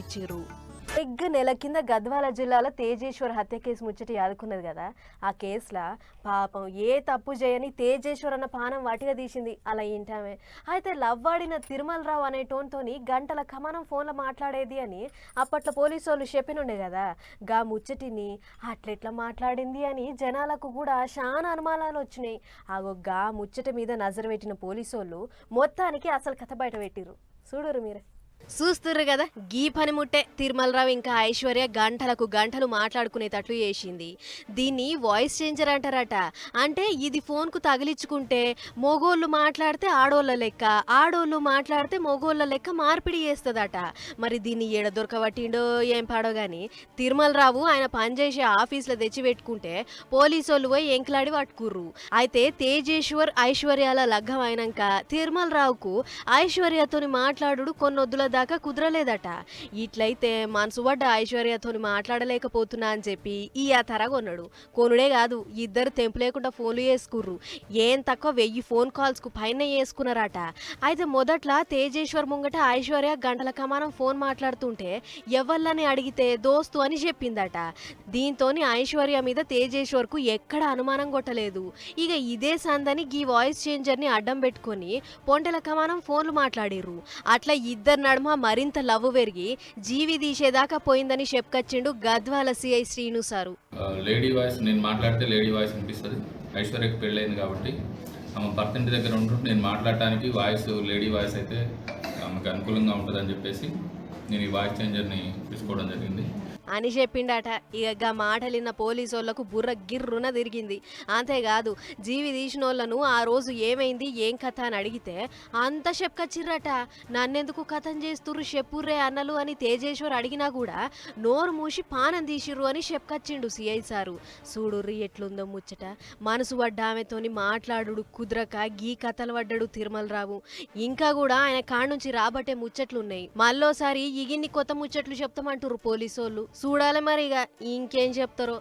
ఇచ్చిర్రు. నెల కింద గద్వాల జిల్లాలో తేజేశ్వర్ హత్య కేసు ముచ్చటి ఆదుకున్నది కదా. ఆ కేసులో పాపం ఏ తప్పు చేయని తేజేశ్వర్ అన్న పానం వాటిగా తీసింది అలా ఇంటామే. అయితే లవ్వాడిన తిరుమలరావు అనే టోన్తోని గంటల కమానం ఫోన్లో మాట్లాడేది అని అప్పట్లో పోలీసు వాళ్ళు చెప్పినుండే కదా. గా ముచ్చటిని అట్లెట్లా మాట్లాడింది అని జనాలకు కూడా చాలా అనుమానాలు వచ్చినాయి. గా ముచ్చట మీద నజరు పెట్టిన పోలీసు వాళ్ళు మొత్తానికి అసలు కథ బయట పెట్టిర్రు. చూడురు మీరే. చూస్తుర్రు కదా, గీ పనిముట్టే తిరుమలరావు ఇంకా ఐశ్వర్య గంటలకు గంటలు మాట్లాడుకునేటట్లు చేసింది. దీన్ని వాయిస్ చేంజర్ అంటారట. అంటే ఇది ఫోన్కు తగిలించుకుంటే మొగోళ్ళు మాట్లాడితే ఆడోళ్ళ లెక్క, ఆడోళ్ళు మాట్లాడితే మొగోళ్ళ లెక్క మార్పిడి చేస్తుందట. మరి దీన్ని ఏడ దొరకబట్టిండో ఏం పాడో గాని తిరుమలరావు ఆయన పనిచేసే ఆఫీస్లో తెచ్చి పెట్టుకుంటే పోలీసు వాళ్ళు పోయి ఎంకలాడి పట్టుకుర్రు. అయితే తేజేశ్వర్ ఐశ్వర్యాల లగ్గం అయినాక తిరుమలరావుకు ఐశ్వర్యతోని మాట్లాడు కొన్నొద్దుల దాకా కుదరలేదట. ఇట్లయితే మనసు పడ్డ ఐశ్వర్యతోని మాట్లాడలేకపోతున్నా అని చెప్పి ఈ తరగొన్నాడు. కొనుడే కాదు, ఇద్దరు తెంపు లేకుండా ఫోన్లు చేసుకుర్రు. ఏం తక్కువ 1000 ఫోన్ కాల్స్కు పైన చేసుకున్నారట. అయితే మొదట్లో తేజేశ్వర్ ముంగట ఐశ్వర్య గంటల కమానం ఫోన్ మాట్లాడుతుంటే ఎవళ్ళని అడిగితే దోస్తు అని చెప్పిందట. దీంతో ఐశ్వర్య మీద తేజేశ్వర్కు ఎక్కడ అనుమానం కొట్టలేదు. ఇక ఇదే సందని గీ వాయిస్ చేంజర్ని అడ్డం పెట్టుకొని పొంటెల కమానం ఫోన్లు మాట్లాడిర్రు. అట్లా ఇద్దరు నడుమ మరింత లవ్ పెరిగి జీవి తీసేదాకా పోయిందని చెప్పుకొచ్చిండు Gadwal CI Srinu sir. Lady voice నేను మాట్లాడితే లేడీ వాయిస్ వినిపిస్తుంది. ఐశ్వర్యకి పెళ్ళైంది కాబట్టి ఆమె భర్త ఇంటి దగ్గర ఉంటుంటే నేను మాట్లాడటానికి వాయిస్ లేడీ వాయిస్ అయితే ఆమెకు అనుకూలంగా ఉంటుందని చెప్పేసి నేను ఈ వాయిస్ చేంజర్ని తీసుకోవడం జరిగింది అని చెప్పిండట. ఇక మాటలిన్న పోలీసు వాళ్లకు బుర్ర గిర్రున తిరిగింది. అంతేకాదు, జీవి తీసినోళ్లను ఆ రోజు ఏమైంది ఏం కథ అని అడిగితే అంత చెప్పుకొచ్చిర్రట. నన్నెందుకు కథం చేస్తుర్రు చెప్పుర్రే అన్నలు అని తేజేశ్వర్ అడిగినా కూడా నోరు మూసి పానం తీసిర్రు అని చెప్పుకొచ్చిండు సిఐ సారు. చూడుర్రి ఎట్లుందో ముచ్చట. మనసు పడ్డ ఆమెతోని మాట్లాడు కుదరక గీ కథలు పడ్డాడు తిరుమలరావు. ఇంకా కూడా ఆయన కాడ్నుంచి రాబట్టే ముచ్చట్లున్నాయి. మళ్ళోసారి ఇగిన్ని కొత్త ముచ్చట్లు చెప్తామంటుర్రు పోలీసోళ్ళు. చూడాలి మరి ఇక ఇంకేం చెప్తారో.